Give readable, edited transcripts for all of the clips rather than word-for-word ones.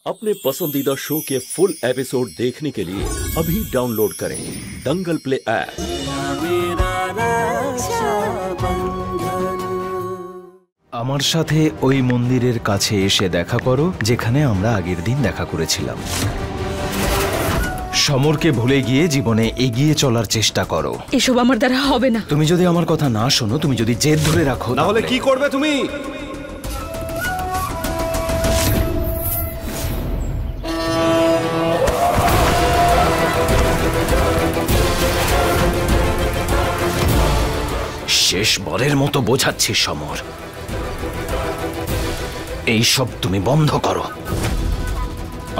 अपने पसंदीदा शो के फुल एपिसोड देखने के लिए अभी डाउनलोड करें दंगल प्ले ऐप। আমার সাথে ওই মন্দিরের কাছে এসে দেখা করো যেখানে আমরা আগের দিন দেখা করেছিলাম। সমরকে ভুলে গিয়ে জীবনে এগিয়ে চলার চেষ্টা করো। এসব আমার দ্বারা হবে না। তুমি যদি আমার কথা না শোনো, তুমি যদি জেদ ধরে রাখো, তাহলে কি করবে তুমি? শেষবারের মতো বোঝাচ্ছি সমর, এইসব তুমি বন্ধ করো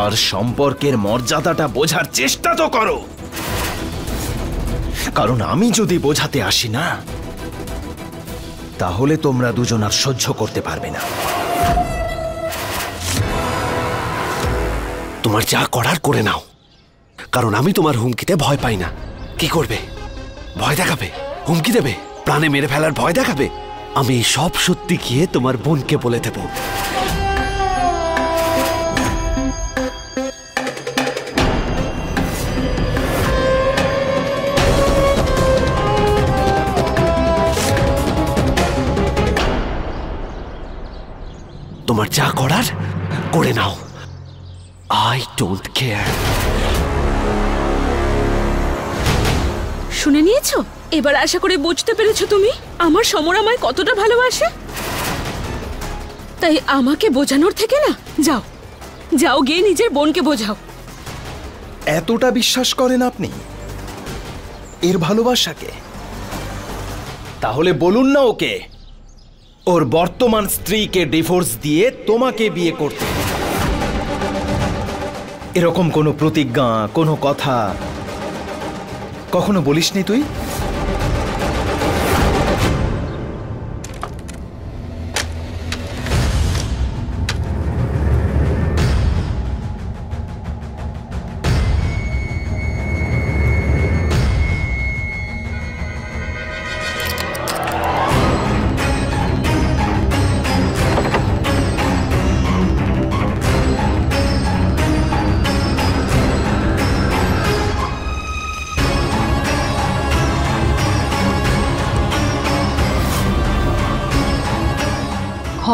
আর সম্পর্কের মর্যাদাটা বোঝার চেষ্টা তো করো। কারণ আমি যদি বোঝাতে আসি না, তাহলে তোমরা দুজন আর সহ্য করতে পারবে না। তোমার যা করার করে নাও, কারণ আমি তোমার হুমকিতে ভয় পাই না। কি করবে? ভয় দেখাবে? হুমকি দেবে? প্রাণে মেরে ফেলার ভয় দেখাবে? আমি সব সত্যি গিয়ে তোমার বোনকে বলে দেব। তোমার যা করার করে নাও। I don't care. শুনে নিয়েছো? এবার আশা করে বুঝতে পেরেছো তুমি আমার সমর আমায় কতটা ভালোবাসে। তাই আমাকে বোঝানোর থেকে না, যাও যাও গিয়ে নিজের বোনকে বোঝাও। এতটা বিশ্বাস করেন আপনি এর ভালোবাসাকে? তাহলে বলুন না ওকে ওর বর্তমান স্ত্রীকে ডিভোর্স দিয়ে তোমাকে বিয়ে করতে। এরকম কোনো প্রতিজ্ঞা, কোনো কথা কখনো বলিসনি তুই?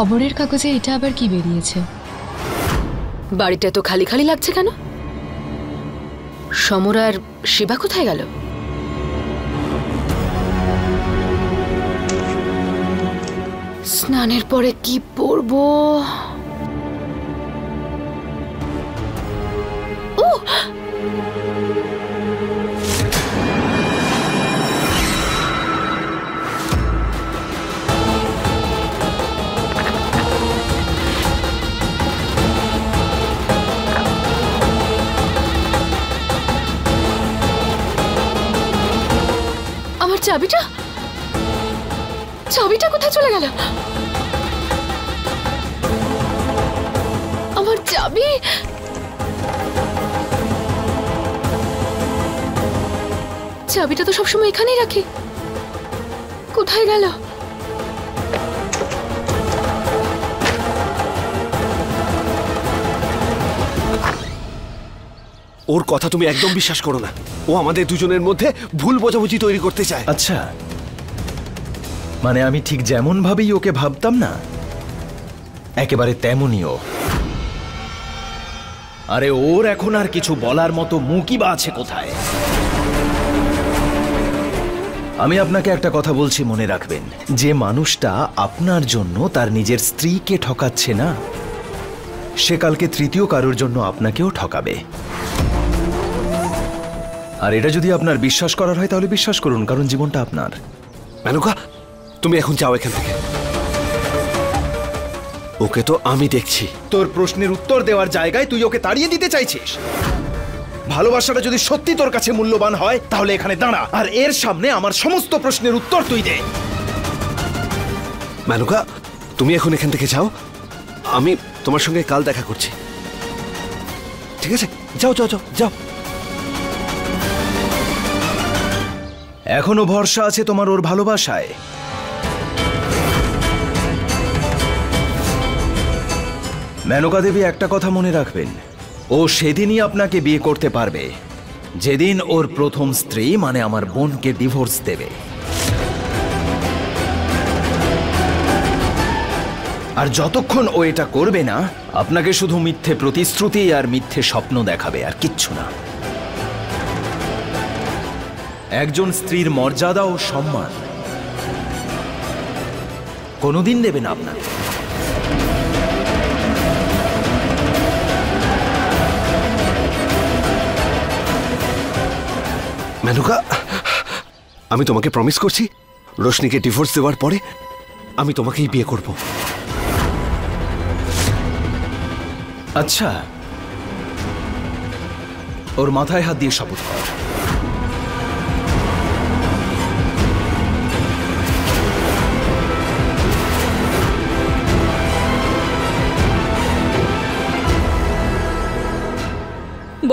খবরের কাগজে এটা আবার কি বেরিয়েছে? বাড়িটা তো খালি খালি লাগছে কেন? সমর আর শিবা কোথায় গেল? স্নানের পরে কি পরবো? ও চাবিটা চাবিটা কোথায় চলে গেল? আমার চাবি! চাবিটা তো সবসময় এখানেই রাখি, কোথায় গেল? ওর কথা তুমি একদম বিশ্বাস করো না। ও আমাদের দুজনের মধ্যে ভুল বোঝাবুঝি তৈরি করতে চায়। আচ্ছা, মানে আমি ঠিক যেমন ভাবেই ওকে ভাবতাম না, একেবারে তেমনই ও। আরে ওর এখন আর কিছু বলার মতো মুখই বা আছে কোথায়? আমি আপনাকে একটা কথা বলছি, মনে রাখবেন, যে মানুষটা আপনার জন্য তার নিজের স্ত্রীকে ঠকাচ্ছে না, সে কালকে তৃতীয় কারোর জন্য আপনাকেও ঠকাবে। আর এটা যদি আপনার বিশ্বাস করার হয় তাহলে বিশ্বাস করুন, কারণ জীবনটা আপনার। মেনকা, তুমি এখন যাও এখান থেকে। ওকে তো আমি দেখছি। তোর প্রশ্নের উত্তর দেওয়ার জায়গায় তুই ওকে তাড়িয়ে দিতে চাইছিস। ভালোবাসাটা যদি সত্যি তোর কাছে মূল্যবান হয় তাহলে এখানে দাঁড়া আর এর সামনে আমার সমস্ত প্রশ্নের উত্তর তুই দে। মেনকা, তুমি এখন এখান থেকে যাও। আমি তোমার সঙ্গে কাল দেখা করছি, ঠিক আছে? যাও যাও যাও যাও। এখনো ভরসা আছে তোমার ওর ভালোবাসায়? মেনকা দেবী, একটা কথা মনে রাখবেন, ও সেদিনই আপনাকে বিয়ে করতে পারবে যেদিন ওর প্রথম স্ত্রী মানে আমার বোনকে ডিভোর্স দেবে। আর যতক্ষণ ও এটা করবে না, আপনাকে শুধু মিথ্যে প্রতিশ্রুতি আর মিথ্যে স্বপ্ন দেখাবে, আর কিচ্ছু না। একজন স্ত্রীর মর্যাদা ও সম্মান কোনোদিন দেবে না আপনাকে। মেনকা, আমি তোমাকে প্রমিস করছি, রোশনিকে ডিভোর্স দেওয়ার পরে আমি তোমাকেই বিয়ে করব। আচ্ছা, ওর মাথায় হাত দিয়ে শপথ কর।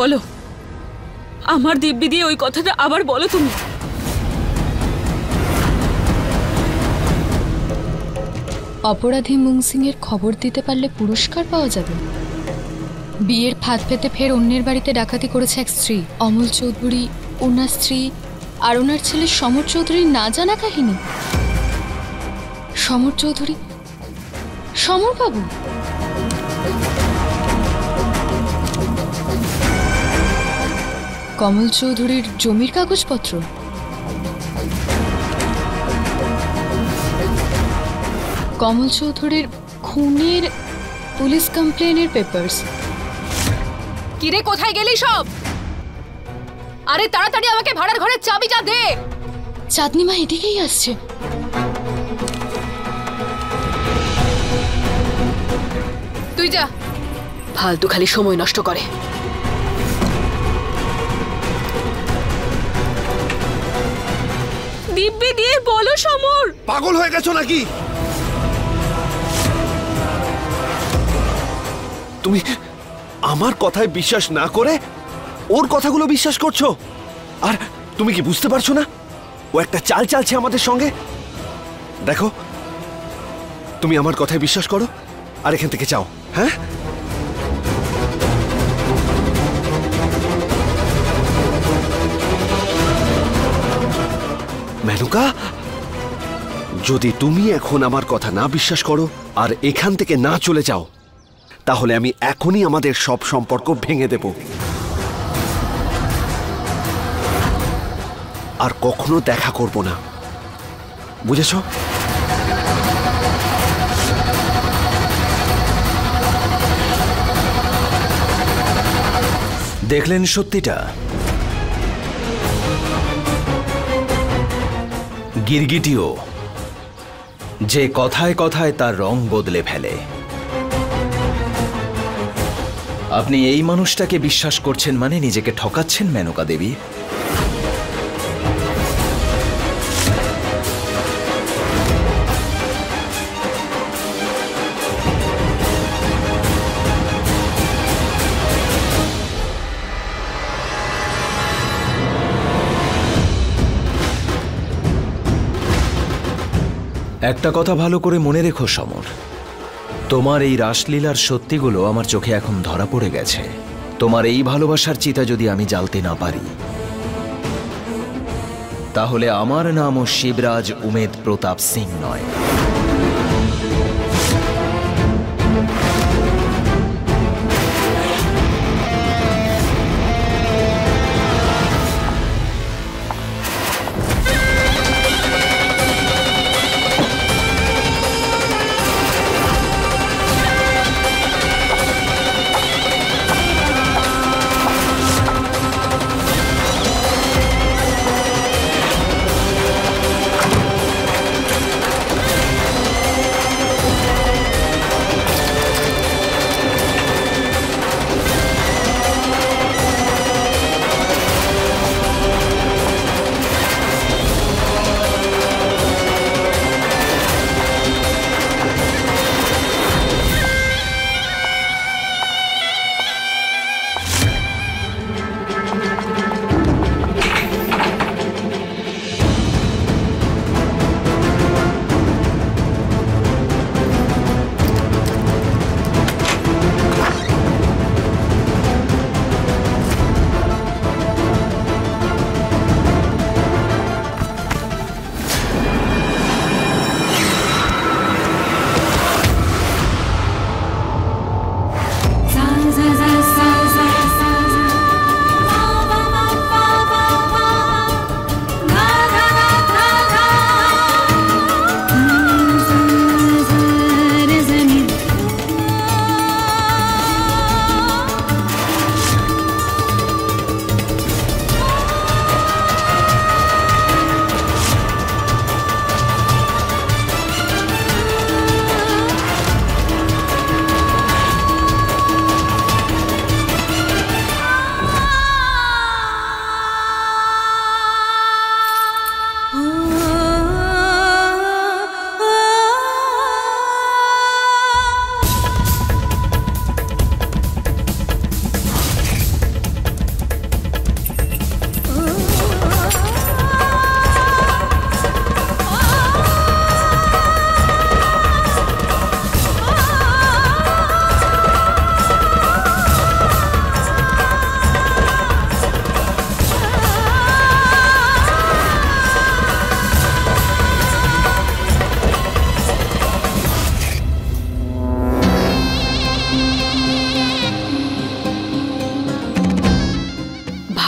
বলো, আমার দিব্যি দিয়ে ওই কথাটা আবার বলো তুমি। অপরাধী মুংসিং এর খবর দিতে পারলে পুরস্কার পাওয়া যাবে। বিয়ের ফাঁদ পেতে ফের অন্যের বাড়িতে ডাকাতি করেছে এক স্ত্রী, অমল চৌধুরী, ওনার স্ত্রী আর ওনার ছেলে সমর চৌধুরীর না জানা কাহিনী। সমর চৌধুরী, সমর বাবু, কমল চৌধুরীর জমির কাগজপত্র, কমল চৌধুরীর খুনের পুলিশ কমপ্লেনের পেপারস। কিরে, কোথায় গেলি সব? আরে তাড়াতাড়ি আমাকে ভাড়ার ঘরের চাবিটা দে। চাঁদনিমা এদিকেই আসছে। তুই যা, ফালতু খালি সময় নষ্ট করে। দিব্যি দিয়ে বলো সমর। পাগল হয়ে গেছো নাকি তুমি? আমার কথায় বিশ্বাস না করে ওর কথাগুলো বিশ্বাস করছো? আর তুমি কি বুঝতে পারছো না ও একটা চাল চালছে আমাদের সঙ্গে? দেখো, তুমি আমার কথায় বিশ্বাস করো আর এখান থেকে যাও। হ্যাঁ, মেনকা, যদি তুমি এখন আমার কথা না বিশ্বাস করো আর এখান থেকে না চলে যাও, তাহলে আমি এখনই আমাদের সব সম্পর্ক ভেঙে দেব আর কখনো দেখা করব না, বুঝেছো? দেখলেন সত্যিটা? গিরগিটিও যে কথায় কথায় তার রং বদলে ফেলে। আপনি এই মানুষটাকে বিশ্বাস করছেন মানে নিজেকে ঠকাচ্ছেন মেনকা দেবী। একটা কথা ভালো করে মনে রেখো সমর, তোমার এই রাসলীলার সত্যিগুলো আমার চোখে এখন ধরা পড়ে গেছে। তোমার এই ভালোবাসার চিতা যদি আমি জ্বালতে না পারি, তাহলে আমার নামও শিবরাজ উমেদ প্রতাপ সিং নয়।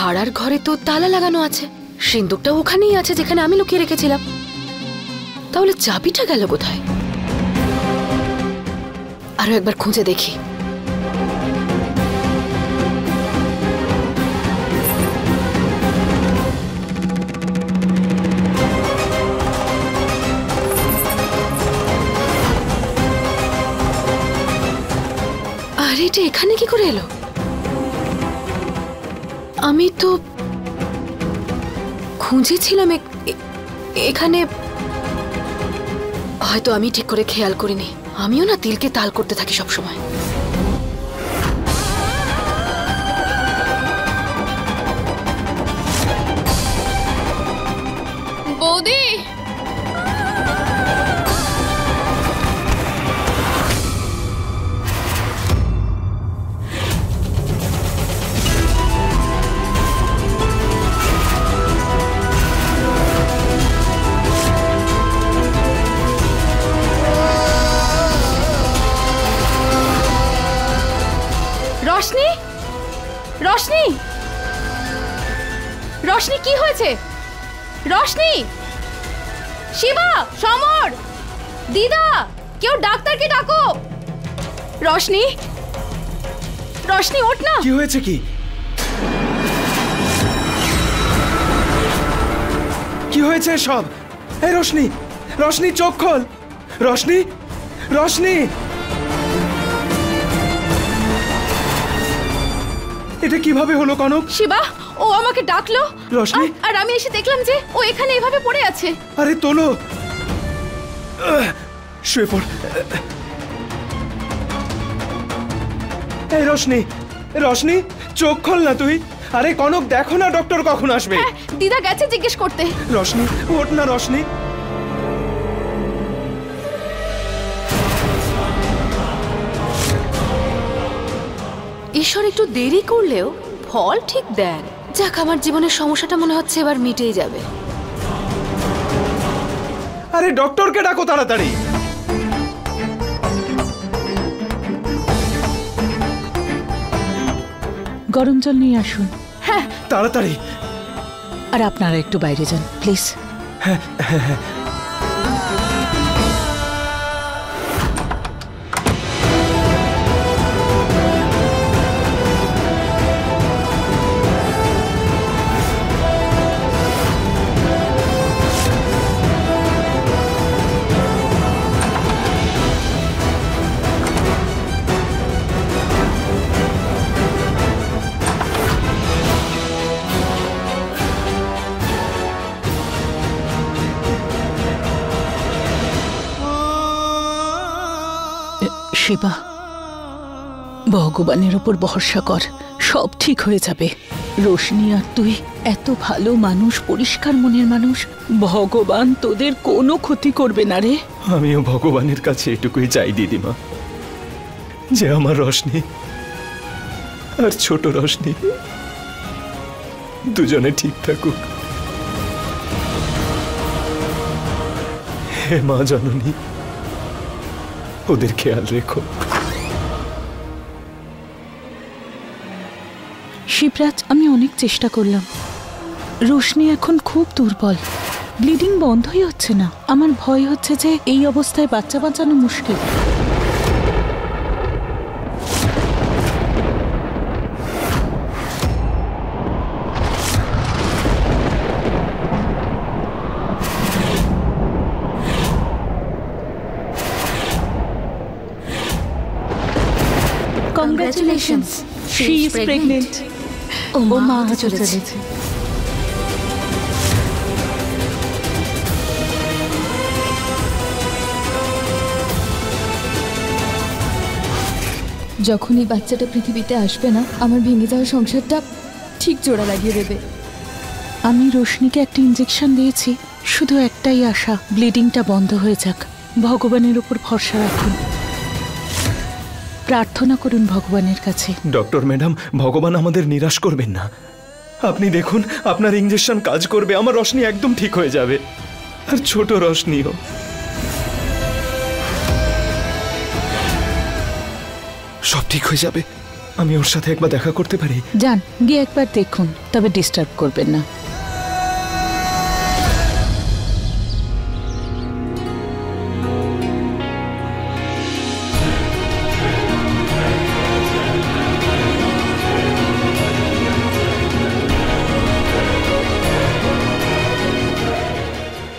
ভাড়ার ঘরে তো তালা লাগানো আছে, সিন্দুকটা ওখানেই আছে যেখানে আমি লুকিয়ে রেখেছিলাম। তাহলে চাবিটা গেল কোথায়? আরো একবার খুঁজে দেখি। আরে এটা এখানে কি করে এলো? আমি তো খুঁজেছিলাম এখানে। হয়তো আমি ঠিক করে খেয়াল করিনি। আমিও না তিলকে তাল করতে থাকি সবসময়। বৌদি, রোশনি, রোশনি, রোশনি কি হয়েছে? রোশনি, শিবা, সমর, দিদা, কেউ ডাক্তারকে ডাকো। রোশনি, রোশনি ওঠ না। কি হয়েছে? কি হয়েছে সব? এই রোশনি, রোশনি চোখ খোল। রোশনি, রোশনি, এটা কিভাবে হলো কনক? শিবা, ও আমাকে ডাকলো রোশনি, আর আমি এসে দেখলাম যে ও এখানে এভাবে পড়ে আছে। আরে তোলো, শুয়ে পড়। এই রোশনি, রোশনি চোখ খোল না তুই। আরে কনক দেখো না ডক্টর কখন আসবে। দিদা গেছে জিজ্ঞেস করতে। রোশনি ওঠ না রোশনি। ঈশ্বর একটু দেরি করলেও ফল ঠিক দেন। যাক, আমার জীবনের সমস্যাটা মনে হচ্ছে এবার মিটেই যাবে। আরে ডক্টরকে ডাকো তাড়াতাড়ি। গরম জল নিয়ে আসুন। হ্যাঁ তাড়াতাড়ি। আর আপনারা একটু বাইরে যান প্লিজ। শিবা, ভগবানের উপর ভরসা কর, সব ঠিক হয়ে যাবে। রোশনি আর তুই এত ভালো মানুষ, পরিষ্কার মনের মানুষ, ভগবান তোদের কোনো ক্ষতি করবে না রে। আমিও ভগবানের কাছে এটুকুই চাই দিদিমা, যে আমার রোশনি আর ছোট রোশনি দুজনে ঠিক থাকুক। হে মা জননী, ওদের খেয়াল রেখো। শিবরাজ, আমি অনেক চেষ্টা করলাম। রোশনি এখন খুব দুর্বল, ব্লিডিং বন্ধই হচ্ছে না। আমার ভয় হচ্ছে যে এই অবস্থায় বাচ্চা বাঁচানো মুশকিল। Congratulations. She is pregnant. ও মা হতে চলেছে। যখন এই বাচ্চাটা পৃথিবীতে আসবে না, আমার ভেঙে যাওয়া সংসারটা ঠিক জোড়া লাগিয়ে দেবে। আমি রোশনিকে একটা ইনজেকশন দিয়েছি, শুধু একটাই আশা, ব্লিডিংটা বন্ধ হয়ে যাক। ভগবানের উপর ভরসা রাখুন, প্রার্থনা করুন ভগবানের কাছে। ডক্টর ম্যাডাম, ভগবান আমাদের নিরাশ করবেন না। আপনি দেখুন, আপনার ইনজেকশন কাজ করবে, আমার রোশনি একদম ঠিক হয়ে যাবে, আর ছোট রোশনিও। সব ঠিক হয়ে যাবে, আমি ওর সাথে একবার দেখা করতে পারি? যান, গিয়ে একবার দেখুন, তবে ডিস্টার্ব করবেন না।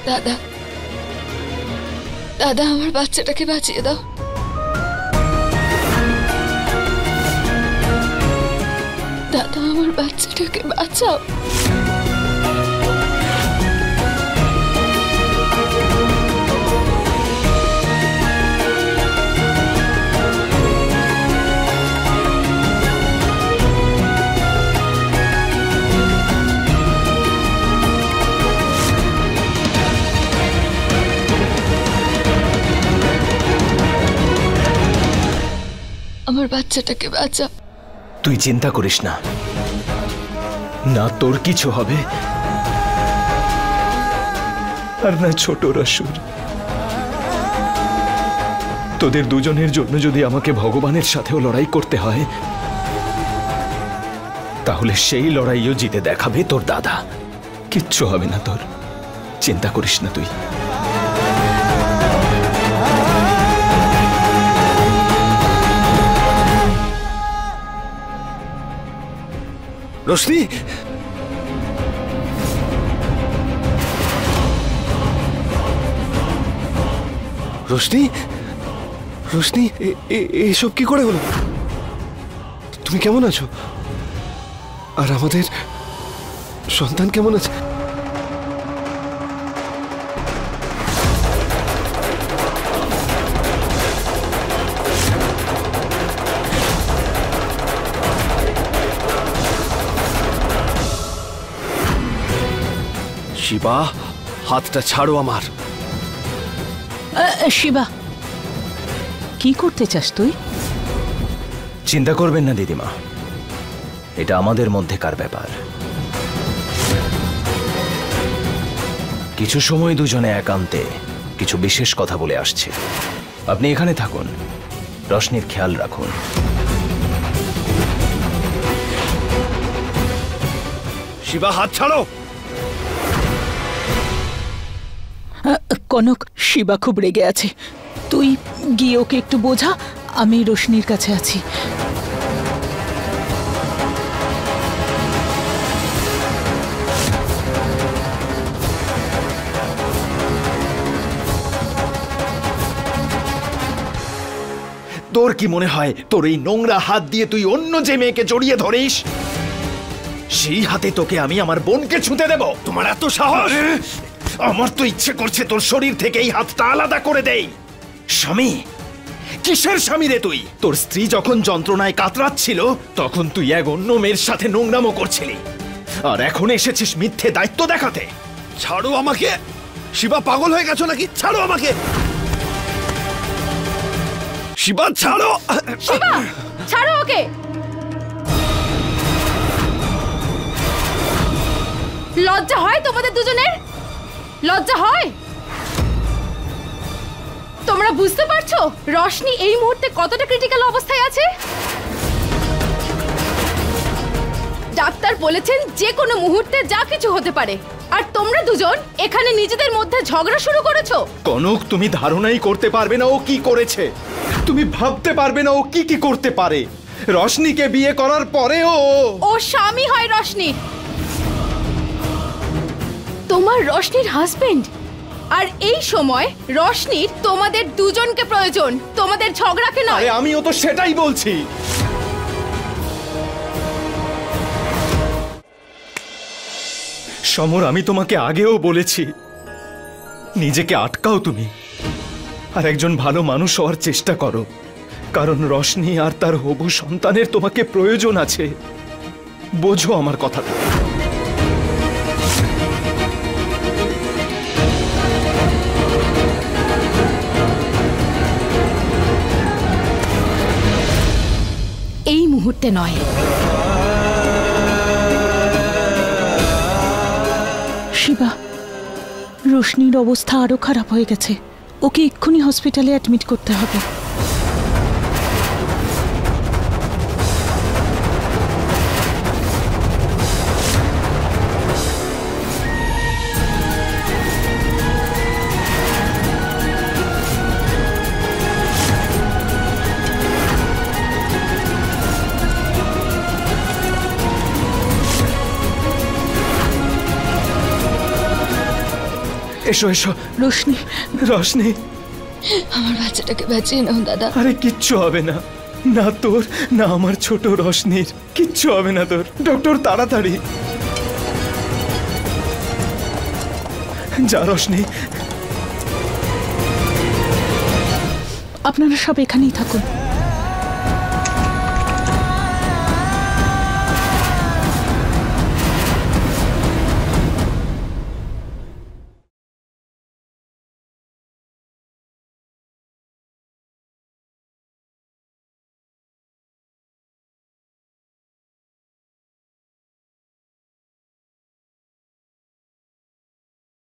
দাদা, দাদা, আমার বাচ্চাটাকে বাঁচিয়ে দাও। দাদা, আমার বাচ্চাটাকে বাঁচাও। আমার বাচ্চাটাকে বাঁচাও। তুই চিন্তা করিস না, না তোর কিছু হবে আর না ছোট রসুর। তোদের দুজনের জন্য যদি আমাকে ভগবানের সাথেও লড়াই করতে হয়, তাহলে সেই লড়াইও জিতে দেখাবে তোর দাদা। কিচ্ছু হবে না তোর, চিন্তা করিস না তুই। রোশনি, রোশনি, রোশনি, এসব কি করে হলো? তুমি কেমন আছো? আর আমাদের সন্তান কেমন আছে? শিবা, হাতটা ছাড়ো আমার। শিবা, কি করতে চাস তুই? চিন্তা করবেন না দিদিমা, এটা আমাদের মধ্যেকার ব্যাপার। কিছু সময় দুজনে একান্তে কিছু বিশেষ কথা বলে আসছে। আপনি এখানে থাকুন, রশনির খেয়াল রাখুন। শিবা, হাত ছাড়ো। কনক, শিবা খুব রেগে আছে, তুই গিয়ে ওকে একটু বোঝা। আমি রোশনির কাছে আছি। তোর কি মনে হয় তোর এই নোংরা হাত দিয়ে তুই অন্য যে মেয়েকে জড়িয়ে ধরিস, সেই হাতে তোকে আমি আমার বোনকে ছুঁতে দেব? তোমার এত সাহস? আমার তো ইচ্ছে করছে তোর শরীর থেকে এই হাতটা আলাদা করে দেই। স্বামী? কিসের স্বামী রে তুই? তোর স্ত্রী যখন যন্ত্রণায় কাতরাচ্ছিল তখন তুই এক অন্য মেয়ের সাথে নোংরামো করছিলি, আর এখন এসেছিস মিথ্যে দায়িত্ব দেখাতে। ছাড়ো আমাকে। শিবা, পাগল হয়ে গেছো নাকি? ছাড়ো আমাকে। শিবা, ছাড়ো। শিবা, ছাড়ো ওকে। লজ্জা হয় তোমাদের দুজনের? লজ্জা হয়? তোমরা বুঝতে পারছো রশনি এই মুহূর্তে কতটা ক্রিটিক্যাল অবস্থায় আছে? ডাক্তার বলেছেন যে কোনো মুহূর্তে যা কিছু হতে পারে, আর তোমরা দুজন এখানে নিজেদের মধ্যে ঝগড়া শুরু করেছো। কনক, তুমি ধারণাই করতে পারবে না ও কি করেছে। তুমি ভাবতে পারবে না ও কি কি করতে পারে। রশনিকে বিয়ে করার পরেও ও স্বামী হয় রশনির। তোমার রশনির হাজবেন্ড, আর এই সময় রশনির তোমাদের দুজনকে প্রয়োজন, তোমাদের ঝগড়াকে নয়। আরে আমিও তো সেটাই বলছি। সমর, আমি তোমাকে আগেও বলেছি নিজেকে আটকাও তুমি, আর একজন ভালো মানুষ হওয়ার চেষ্টা করো, কারণ রশনি আর তার হবু সন্তানের তোমাকে প্রয়োজন আছে। বোঝো আমার কথাটা। এই মুহূর্তে নয়। শিবা, রোশনির অবস্থা আরো খারাপ হয়ে গেছে, ওকে এক্ষুনি হসপিটালে অ্যাডমিট করতে হবে। এসো এসো। রোশনি, রোশনি, আমার বাচ্চাটাকে বাঁচিয়ে নাও দাদা। আরে কিচ্ছু হবে না, না তোর না আমার ছোট রোশনির, কিচ্ছু হবে না তোর। ডক্টর তাড়াতাড়ি যা রোশনি। আপনারা সব এখানেই থাকুন।